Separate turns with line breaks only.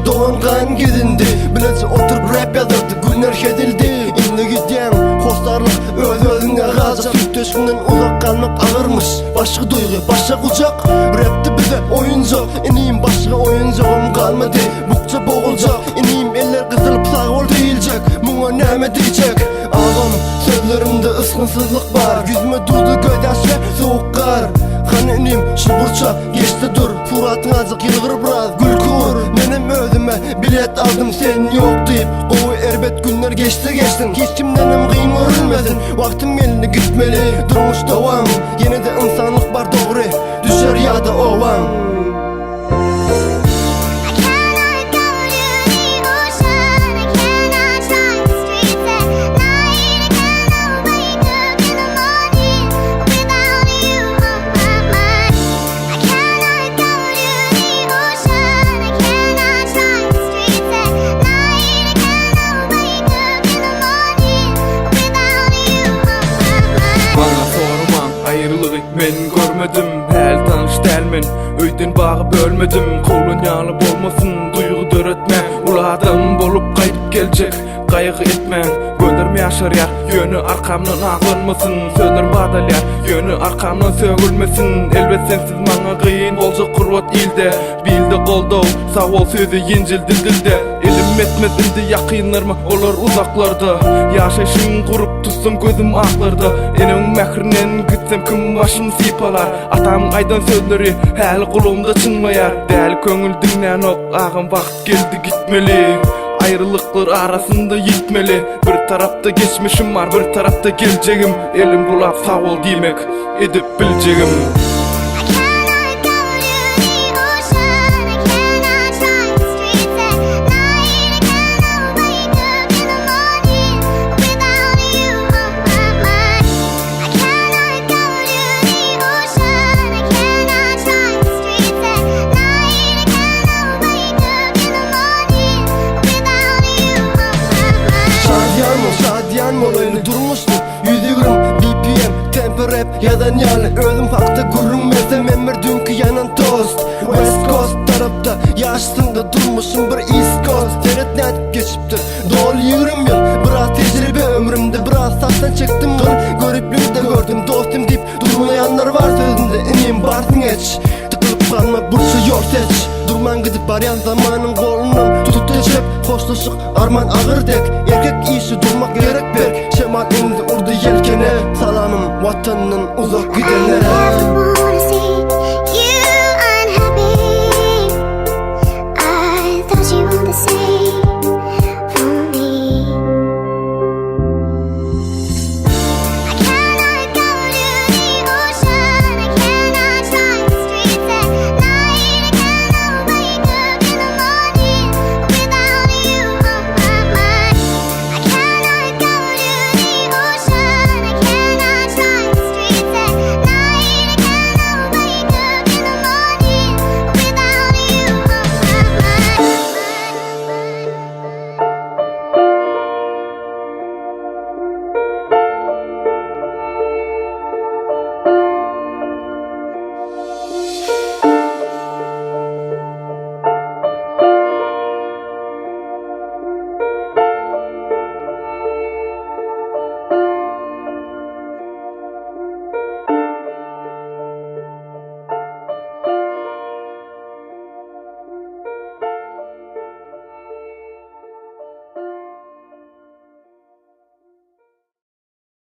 doğan kan gidindi. Bilece oturup rap yazırdı, günler şedildi. İndi gidyen hostarlık öz-özüne gazak. Sütteşkinden uzak kalmak ağırmış. Başka duygu, başka kucak. Rapti bize oyuncak. İneyim başka oyuncağım kalmadı. Bukça boğulacak. İneyim eller kızılıp sağ ol deyilecek. Buna neme diyecek? Ağam sözlerimde ıskınsızlık var. Yüzüme durdu göz ve soğuk kar. Kan ineyim şu burça geçti dur. Suratın azık yılgır biraz gül kur. Benim özüme bilet aldım sen yok deyip. Kovu erbet günler geçti geçtin. Hiç kimdenim kıyım örülmesin. Vaktim elinde gitmeli durmuş devam. Yine de insanlık var doğru. Düşer ya da ovam.
Men görmedim, hel tanış delmen. Öyden bağıp ölmedim, kolonyalı bolmasın. Duygu döretme, uladım bolup kayıp gelecek. Kaygı etme, gönderme yaşar yar. Yönü arkamdan ağlanmasın. Sözler badallar, yönü arkamdan sögülmesin. Elbet sensiz bana kıyın olacak kurvat ilde. Bildi kolda sağ ol sözü yencil dilde. Elim etmedildi yakınlarıma olur uzaklarda. Yaşayışım kurup tutsam gözüm aklarda. Enin mehrinen gitsem kim başım sipalar. Atam aydan sözleri hal kulumda çınmayar. Değerli köngül dinlen ok ağam vakt geldi gitmeli. Ayrılıklar arasında yitmeli. Bir tarafta geçmişim var, bir tarafta geleceğim. Elim bulap sağ ol demek edip bileceğim.
Molaylı durmuştu 120 BPM tempo rap ya da nyali. Özüm fakta gurulmesem emir dünkü yanan tost. West Coast tarafta yaşsında durmuşum bir East Coast. Teret netip geçiptir doğal 20 yıl. Biraz tecrübe ömrümde biraz sattan çıktım. Görüplüğü de gördüm dostum deyip durmayanlar var sözünde. İneyim barsın geç tıkılıp kalmak bursa yok seç. Durman gidip arayan zamanın kolundan tutup teşrep. Hoşlaşık arman ağır dek. Erkek iyisi durmak gerek bek. Şemal indi urdu yelkene. Salamım vatanının uzak gidenlere.